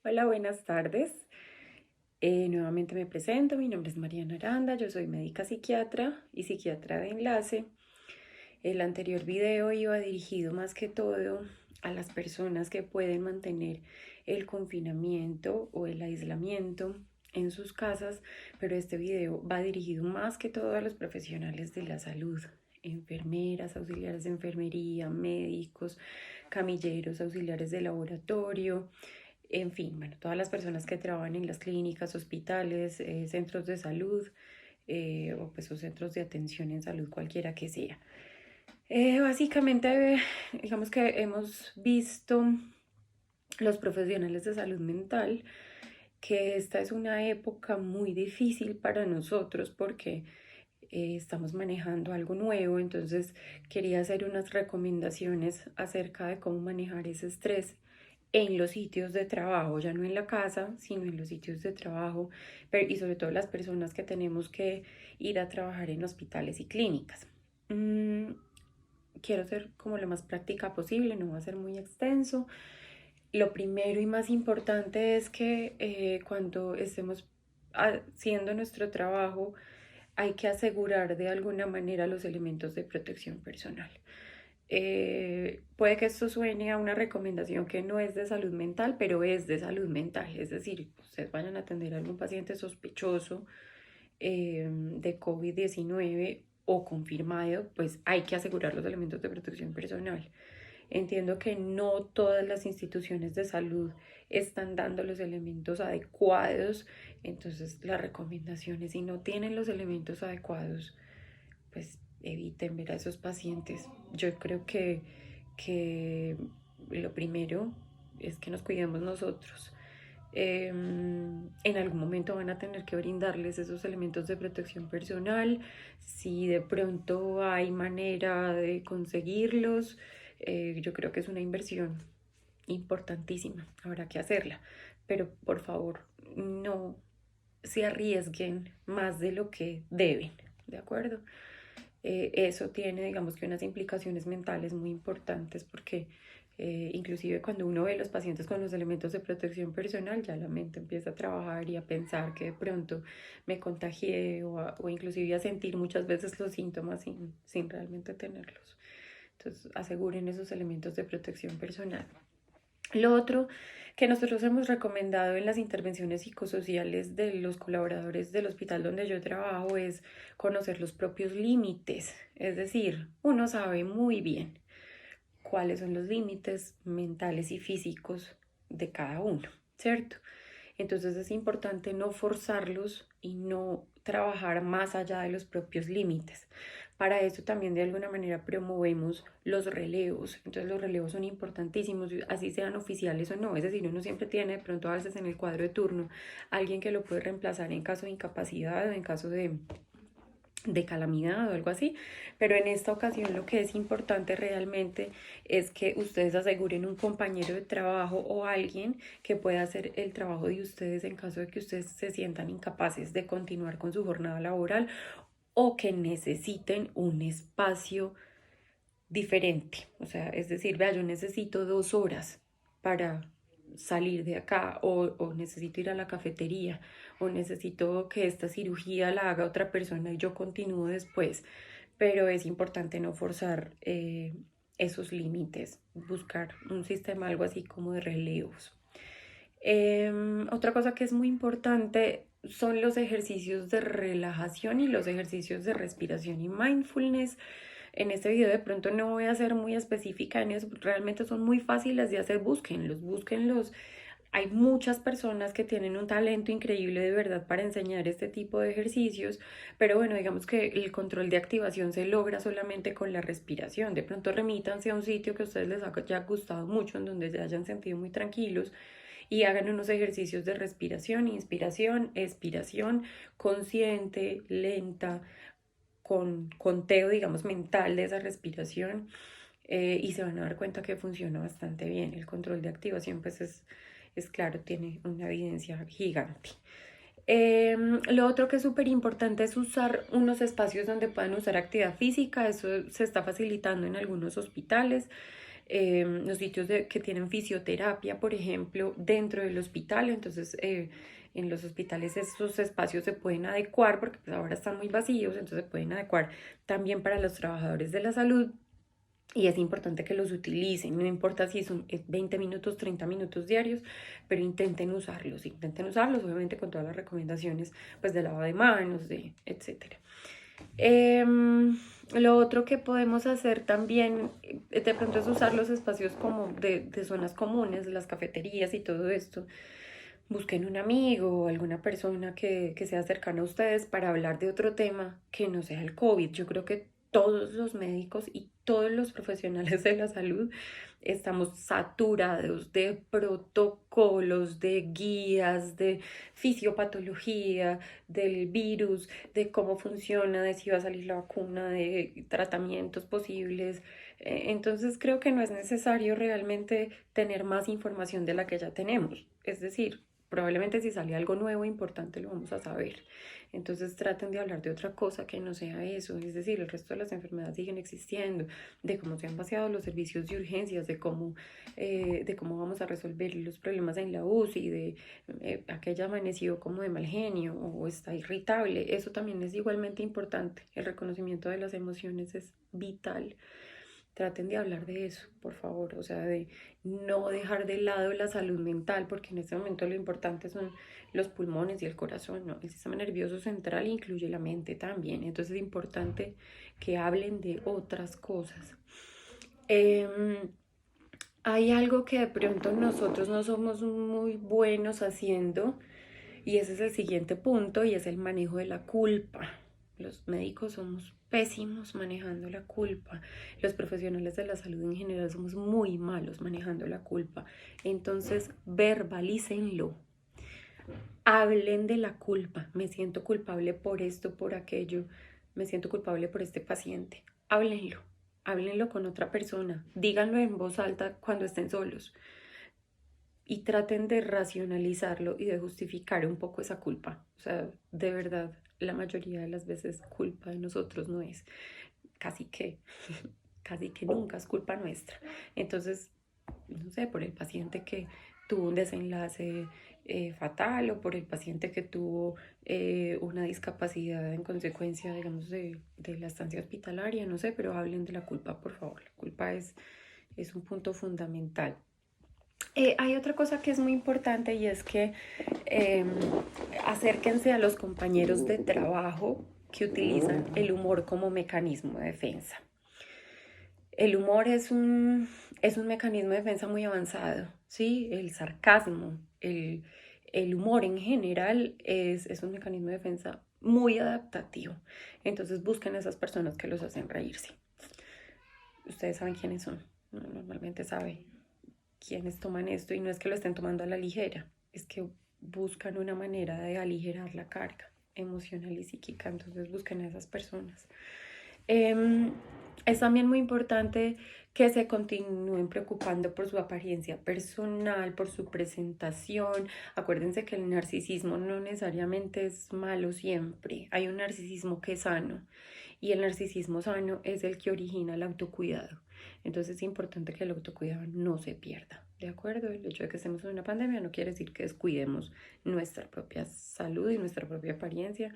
Hola, buenas tardes. Nuevamente me presento, mi nombre es Mariana Aranda, yo soy médica psiquiatra y psiquiatra de enlace. El anterior video iba dirigido más que todo a las personas que pueden mantener el confinamiento o el aislamiento en sus casas, pero este video va dirigido más que todo a los profesionales de la salud, enfermeras, auxiliares de enfermería, médicos, camilleros, auxiliares de laboratorio, en fin, bueno, todas las personas que trabajan en las clínicas, hospitales, centros de salud o pues o centros de atención en salud, cualquiera que sea. Básicamente, digamos que hemos visto los profesionales de salud mental que esta es una época muy difícil para nosotros porque estamos manejando algo nuevo, entonces quería hacer unas recomendaciones acerca de cómo manejar ese estrés en los sitios de trabajo, ya no en la casa, sino en los sitios de trabajo, y sobre todo las personas que tenemos que ir a trabajar en hospitales y clínicas. Quiero ser como lo más práctica posible, no va a ser muy extenso. Lo primero y más importante es que cuando estemos haciendo nuestro trabajo, hay que asegurar de alguna manera los elementos de protección personal. Puede que esto suene a una recomendación que no es de salud mental, pero es de salud mental. Es decir, ustedes vayan a atender a algún paciente sospechoso de COVID-19 o confirmado, pues hay que asegurar los elementos de protección personal. Entiendo que no todas las instituciones de salud están dando los elementos adecuados, entonces las recomendaciones, si no tienen los elementos adecuados, pues eviten ver a esos pacientes. Yo creo que lo primero es que nos cuidemos nosotros. En algún momento van a tener que brindarles esos elementos de protección personal. Si de pronto hay manera de conseguirlos, yo creo que es una inversión importantísima, habrá que hacerla. Pero por favor, no se arriesguen más de lo que deben, ¿de acuerdo? Eso tiene, digamos que unas implicaciones mentales muy importantes porque inclusive cuando uno ve a los pacientes con los elementos de protección personal, ya la mente empieza a trabajar y a pensar que de pronto me contagié o inclusive a sentir muchas veces los síntomas sin realmente tenerlos. Entonces aseguren esos elementos de protección personal. Lo otro que nosotros hemos recomendado en las intervenciones psicosociales de los colaboradores del hospital donde yo trabajo es conocer los propios límites. Es decir, uno sabe muy bien cuáles son los límites mentales y físicos de cada uno, ¿cierto? Entonces es importante no forzarlos y no trabajar más allá de los propios límites. Para eso también de alguna manera promovemos los relevos. Entonces los relevos son importantísimos, así sean oficiales o no. Es decir, uno siempre tiene de pronto a veces en el cuadro de turno alguien que lo puede reemplazar en caso de incapacidad o en caso de calamidad o algo así, pero en esta ocasión lo que es importante realmente es que ustedes aseguren un compañero de trabajo o alguien que pueda hacer el trabajo de ustedes en caso de que ustedes se sientan incapaces de continuar con su jornada laboral o que necesiten un espacio diferente. O sea, es decir, vea, yo necesito 2 horas para salir de acá o necesito ir a la cafetería o necesito que esta cirugía la haga otra persona y yo continúo después. Pero es importante no forzar esos límites, buscar un sistema algo así como de relevos. Otra cosa que es muy importante son los ejercicios de relajación y los ejercicios de respiración y mindfulness. En este video de pronto no voy a ser muy específica en eso, realmente son muy fáciles de hacer, búsquenlos, búsquenlos. Hay muchas personas que tienen un talento increíble de verdad para enseñar este tipo de ejercicios, pero bueno, digamos que el control de activación se logra solamente con la respiración. De pronto remítanse a un sitio que a ustedes les haya gustado mucho, en donde se hayan sentido muy tranquilos y hagan unos ejercicios de respiración, inspiración, expiración, consciente, lenta, con conteo, digamos, mental de esa respiración y se van a dar cuenta que funciona bastante bien. El control de activación, pues es claro, tiene una evidencia gigante. Lo otro que es súper importante es usar unos espacios donde puedan usar actividad física. Eso se está facilitando en algunos hospitales. los sitios que tienen fisioterapia, por ejemplo, dentro del hospital. Entonces, en los hospitales esos espacios se pueden adecuar porque pues, ahora están muy vacíos, entonces se pueden adecuar también para los trabajadores de la salud. Y es importante que los utilicen, no importa si son 20 minutos, 30 minutos diarios, pero intenten usarlos, obviamente con todas las recomendaciones pues de lavado de manos, etcétera. Lo otro que podemos hacer también de pronto es usar los espacios como de zonas comunes, las cafeterías y todo esto. Busquen un amigo o alguna persona que sea cercana a ustedes para hablar de otro tema que no sea el COVID. Yo creo que todos los médicos y todos los profesionales de la salud estamos saturados de protocolos, de guías, de fisiopatología, del virus, de cómo funciona, de si va a salir la vacuna, de tratamientos posibles. Entonces creo que no es necesario realmente tener más información de la que ya tenemos. Es decir, probablemente si sale algo nuevo e importante lo vamos a saber. Entonces traten de hablar de otra cosa que no sea eso. Es decir, el resto de las enfermedades siguen existiendo, de cómo se han vaciado los servicios de urgencias, de cómo vamos a resolver los problemas en la UCI, de aquella amaneció como de mal genio o está irritable. Eso también es igualmente importante. El reconocimiento de las emociones es vital. Traten de hablar de eso, por favor, o sea, de no dejar de lado la salud mental, porque en este momento lo importante son los pulmones y el corazón, ¿no? El sistema nervioso central incluye la mente también, entonces es importante que hablen de otras cosas. Hay algo que de pronto nosotros no somos muy buenos haciendo, y ese es el siguiente punto, y es el manejo de la culpa. Los médicos somos pésimos manejando la culpa. Los profesionales de la salud en general somos muy malos manejando la culpa. Entonces, verbalícenlo. Hablen de la culpa. Me siento culpable por esto, por aquello. Me siento culpable por este paciente. Háblenlo. Háblenlo con otra persona. Díganlo en voz alta cuando estén solos. Y traten de racionalizarlo y de justificar un poco esa culpa. O sea, de verdad, la mayoría de las veces culpa de nosotros no es. Casi que, casi que nunca es culpa nuestra. Entonces, no sé, por el paciente que tuvo un desenlace fatal o por el paciente que tuvo una discapacidad en consecuencia, digamos, de la estancia hospitalaria, no sé, pero hablen de la culpa, por favor. La culpa es un punto fundamental. Hay otra cosa que es muy importante y es que eh, acérquense a los compañeros de trabajo que utilizan el humor como mecanismo de defensa. El humor es un mecanismo de defensa muy avanzado, ¿sí? El sarcasmo, el humor en general es un mecanismo de defensa muy adaptativo. Entonces busquen a esas personas que los hacen reírse. Ustedes saben quiénes son, normalmente saben quienes toman esto y no es que lo estén tomando a la ligera, es que buscan una manera de aligerar la carga emocional y psíquica, entonces busquen a esas personas. Es también muy importante que se continúen preocupando por su apariencia personal, por su presentación. Acuérdense que el narcisismo no necesariamente es malo siempre. Hay un narcisismo que es sano y el narcisismo sano es el que origina el autocuidado. Entonces es importante que el autocuidado no se pierda, ¿de acuerdo? El hecho de que estemos en una pandemia no quiere decir que descuidemos nuestra propia salud y nuestra propia apariencia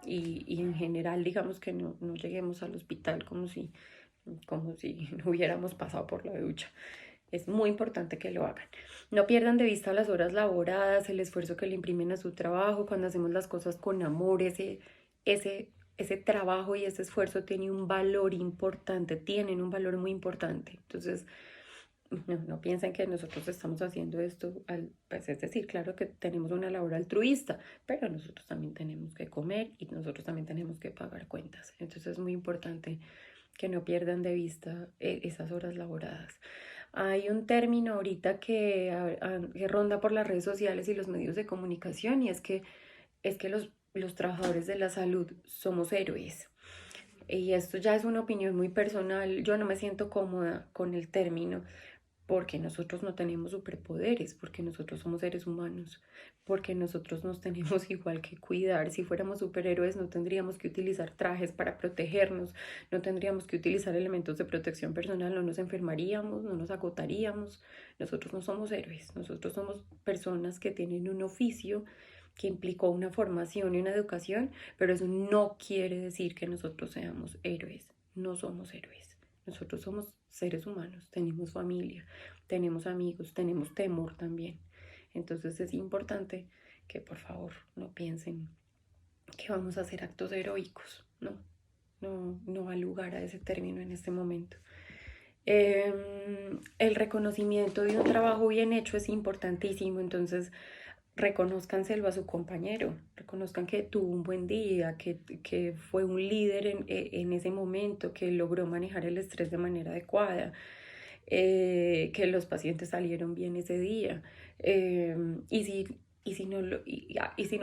y en general digamos que no lleguemos al hospital como si no hubiéramos pasado por la ducha. Es muy importante que lo hagan. No pierdan de vista las horas laboradas, el esfuerzo que le imprimen a su trabajo, cuando hacemos las cosas con amor, ese trabajo y ese esfuerzo tiene un valor importante, tienen un valor muy importante. Entonces, no piensen que nosotros estamos haciendo esto, pues es decir, claro que tenemos una labor altruista, pero nosotros también tenemos que comer y nosotros también tenemos que pagar cuentas. Entonces es muy importante que no pierdan de vista esas horas laboradas. Hay un término ahorita que ronda por las redes sociales y los medios de comunicación y es que los trabajadores de la salud somos héroes. Y esto ya es una opinión muy personal. Yo no me siento cómoda con el término porque nosotros no tenemos superpoderes, porque nosotros somos seres humanos, porque nosotros nos tenemos igual que cuidar. Si fuéramos superhéroes no tendríamos que utilizar trajes para protegernos, no tendríamos que utilizar elementos de protección personal, no nos enfermaríamos, no nos agotaríamos. Nosotros no somos héroes, nosotros somos personas que tienen un oficio que implicó una formación y una educación, pero eso no quiere decir que nosotros seamos héroes, no somos héroes. Nosotros somos seres humanos, tenemos familia, tenemos amigos, tenemos temor también. Entonces es importante que por favor no piensen que vamos a hacer actos heroicos. No va lugar a ese término en este momento. El reconocimiento de un trabajo bien hecho es importantísimo, entonces reconózcanselo a su compañero, reconozcan que tuvo un buen día, que fue un líder en ese momento, que logró manejar el estrés de manera adecuada, que los pacientes salieron bien ese día. Y si no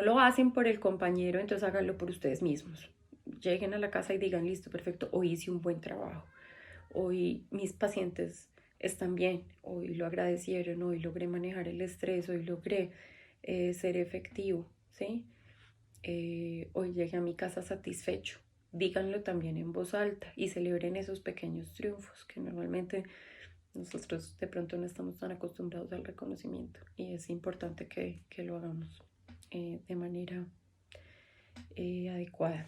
lo hacen por el compañero, entonces háganlo por ustedes mismos. Lleguen a la casa y digan, listo, perfecto, hoy hice un buen trabajo, hoy mis pacientes están bien, hoy lo agradecieron, hoy logré manejar el estrés, hoy logré ser efectivo, ¿sí? Hoy llegué a mi casa satisfecho. Díganlo también en voz alta y celebren esos pequeños triunfos que normalmente nosotros de pronto no estamos tan acostumbrados al reconocimiento y es importante que lo hagamos de manera adecuada.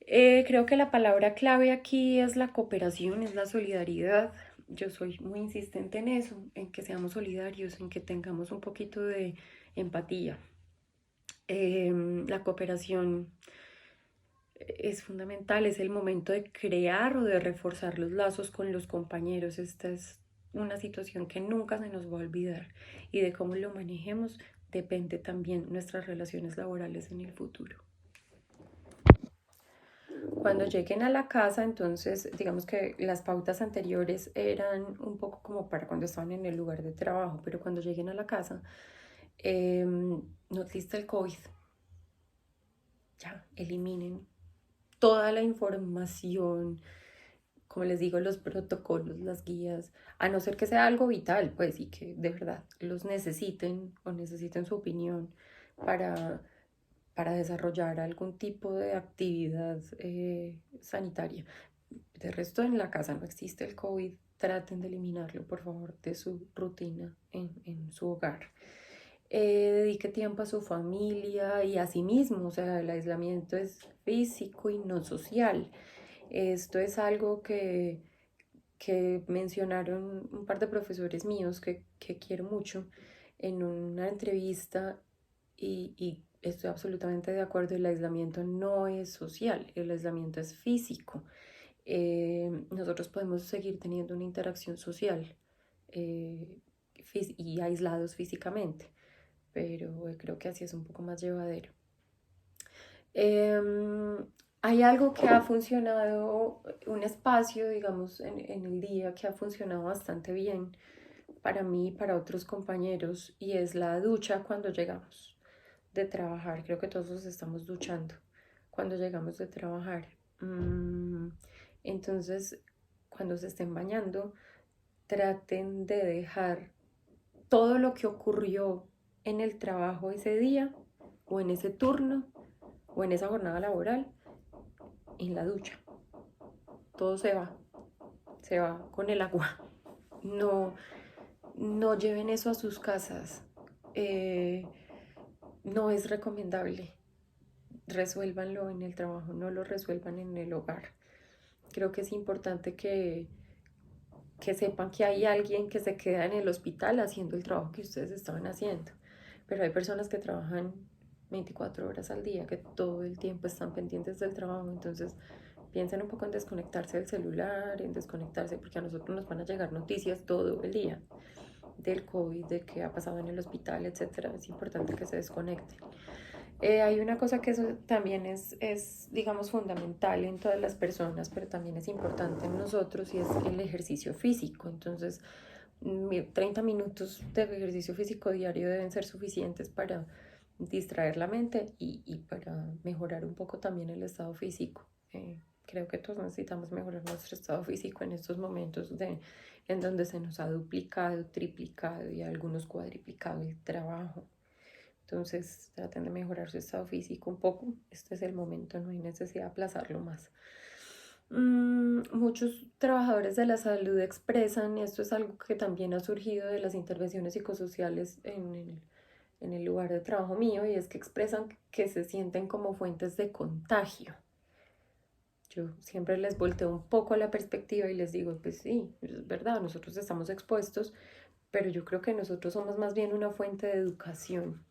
Creo que la palabra clave aquí es la cooperación, es la solidaridad. Yo soy muy insistente en eso, en que seamos solidarios, en que tengamos un poquito de empatía. La cooperación es fundamental, es el momento de crear o de reforzar los lazos con los compañeros. Esta es una situación que nunca se nos va a olvidar y de cómo lo manejemos depende también nuestras relaciones laborales en el futuro. Cuando lleguen a la casa, entonces, digamos que las pautas anteriores eran un poco como para cuando estaban en el lugar de trabajo, pero cuando lleguen a la casa, no existe el COVID. Ya, eliminen toda la información, como les digo, los protocolos, las guías, a no ser que sea algo vital, pues, y que de verdad los necesiten o necesiten su opinión para desarrollar algún tipo de actividad sanitaria. De resto, en la casa no existe el COVID. Traten de eliminarlo, por favor, de su rutina en su hogar. Dedique tiempo a su familia y a sí mismo. O sea, el aislamiento es físico y no social. Esto es algo que mencionaron un par de profesores míos que quiero mucho en una entrevista y estoy absolutamente de acuerdo, el aislamiento no es social, el aislamiento es físico. Nosotros podemos seguir teniendo una interacción social y aislados físicamente, pero creo que así es un poco más llevadero. Hay algo que ha funcionado, un espacio, digamos, en el día que ha funcionado bastante bien para mí y para otros compañeros, y es la ducha cuando llegamos de trabajar. Creo que todos nos estamos duchando cuando llegamos de trabajar. Entonces, cuando se estén bañando, traten de dejar todo lo que ocurrió en el trabajo ese día, o en ese turno, o en esa jornada laboral, en la ducha. Todo se va con el agua. No lleven eso a sus casas. No es recomendable. Resuélvanlo en el trabajo, no lo resuelvan en el hogar. Creo que es importante que sepan que hay alguien que se queda en el hospital haciendo el trabajo que ustedes estaban haciendo. Pero hay personas que trabajan 24 horas al día, que todo el tiempo están pendientes del trabajo. Entonces, piensen un poco en desconectarse del celular, en desconectarse, porque a nosotros nos van a llegar noticias todo el día del COVID, de qué ha pasado en el hospital, etcétera. Es importante que se desconecten. Hay una cosa que eso también es, digamos, fundamental en todas las personas, pero también es importante en nosotros y es el ejercicio físico. Entonces, 30 minutos de ejercicio físico diario deben ser suficientes para distraer la mente y para mejorar un poco también el estado físico. creo que todos necesitamos mejorar nuestro estado físico en estos momentos en donde se nos ha duplicado, triplicado y a algunos cuadriplicado el trabajo. Entonces traten de mejorar su estado físico un poco. Este es el momento, no hay necesidad de aplazarlo más. Muchos trabajadores de la salud expresan, y esto es algo que también ha surgido de las intervenciones psicosociales en el lugar de trabajo mío, y es que expresan que se sienten como fuentes de contagio. Yo siempre les volteo un poco la perspectiva y les digo, pues sí, es verdad, nosotros estamos expuestos, pero yo creo que nosotros somos más bien una fuente de educación.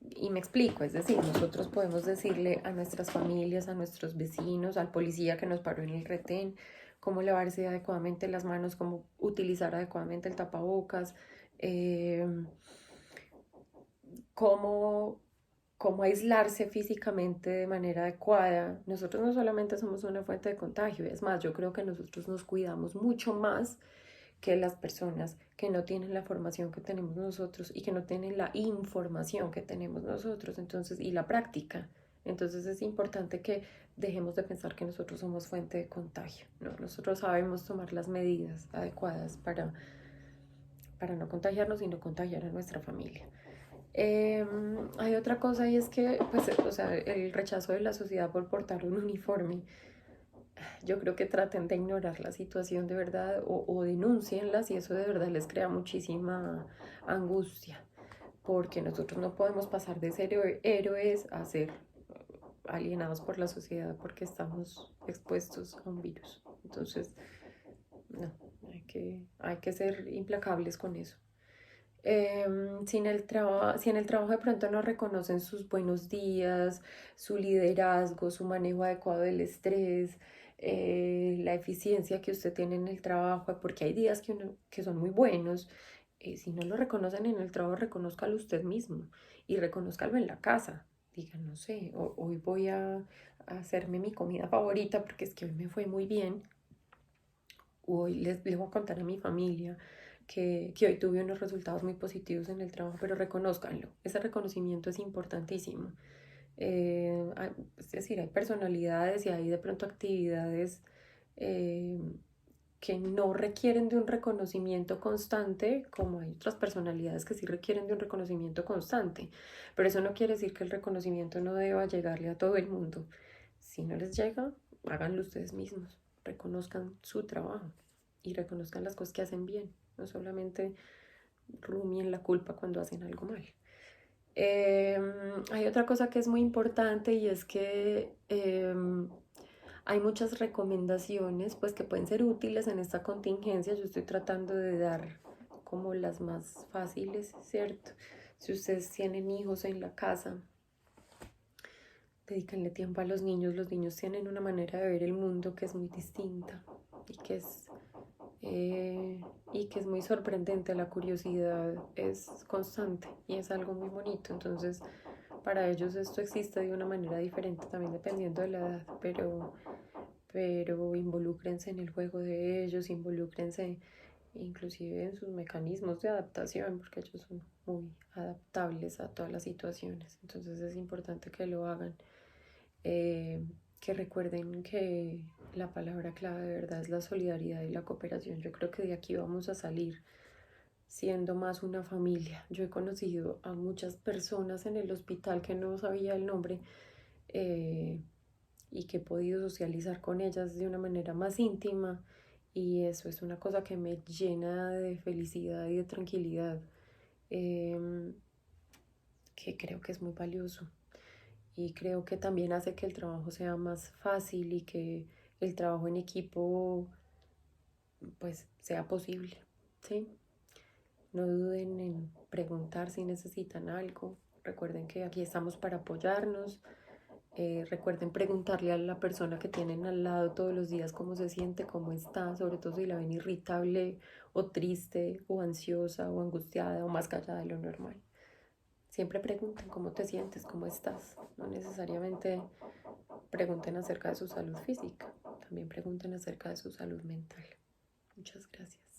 Y me explico, es decir, nosotros podemos decirle a nuestras familias, a nuestros vecinos, al policía que nos paró en el retén, cómo lavarse adecuadamente las manos, cómo utilizar adecuadamente el tapabocas, eh, cómo, cómo aislarse físicamente de manera adecuada. Nosotros no solamente somos una fuente de contagio, es más, yo creo que nosotros nos cuidamos mucho más que las personas que no tienen la formación que tenemos nosotros y que no tienen la información que tenemos nosotros, entonces, y la práctica. Entonces es importante que dejemos de pensar que nosotros somos fuente de contagio, ¿no? Nosotros sabemos tomar las medidas adecuadas para no contagiarnos y no contagiar a nuestra familia. Hay otra cosa y es que, pues, o sea, el rechazo de la sociedad por portar un uniforme. Yo creo que traten de ignorar la situación de verdad o denúncienla si eso de verdad les crea muchísima angustia, porque nosotros no podemos pasar de ser héroes a ser alienados por la sociedad porque estamos expuestos a un virus. Entonces, no, hay que ser implacables con eso. Si en el trabajo de pronto no reconocen sus buenos días, su liderazgo, su manejo adecuado del estrés, la eficiencia que usted tiene en el trabajo, porque hay días que son muy buenos, si no lo reconocen en el trabajo, reconózcalo usted mismo y reconózcalo en la casa. Digan, no sé, hoy voy a hacerme mi comida favorita porque es que hoy me fue muy bien. Hoy les voy a contar a mi familia que hoy tuve unos resultados muy positivos en el trabajo, pero reconózcanlo. Ese reconocimiento es importantísimo. Es decir, hay personalidades y hay de pronto actividades eh, que no requieren de un reconocimiento constante, como hay otras personalidades que sí requieren de un reconocimiento constante. Pero eso no quiere decir que el reconocimiento no deba llegarle a todo el mundo. Si no les llega, háganlo ustedes mismos. Reconozcan su trabajo y reconozcan las cosas que hacen bien. No solamente rumien la culpa cuando hacen algo mal. Hay otra cosa que es muy importante y es que hay muchas recomendaciones pues que pueden ser útiles en esta contingencia. Yo estoy tratando de dar como las más fáciles, ¿cierto? Si ustedes tienen hijos en la casa, dedíquenle tiempo a los niños tienen una manera de ver el mundo que es muy distinta y que es muy sorprendente. La curiosidad es constante y es algo muy bonito. Entonces, para ellos esto existe de una manera diferente también dependiendo de la edad, pero involúcrense en el juego de ellos, involúcrense inclusive en sus mecanismos de adaptación, porque ellos son muy adaptables a todas las situaciones. Entonces es importante que lo hagan. Que recuerden que la palabra clave de verdad es la solidaridad y la cooperación. Yo creo que de aquí vamos a salir siendo más una familia. Yo he conocido a muchas personas en el hospital que no sabía el nombre y que he podido socializar con ellas de una manera más íntima, y eso es una cosa que me llena de felicidad y de tranquilidad, que creo que es muy valioso. Y creo que también hace que el trabajo sea más fácil y que el trabajo en equipo pues sea posible, ¿sí? No duden en preguntar si necesitan algo. Recuerden que aquí estamos para apoyarnos. Recuerden preguntarle a la persona que tienen al lado todos los días cómo se siente, cómo está, sobre todo si la ven irritable o triste o ansiosa o angustiada o más callada de lo normal. Siempre pregunten cómo te sientes, cómo estás. No necesariamente pregunten acerca de su salud física, también pregunten acerca de su salud mental. Muchas gracias.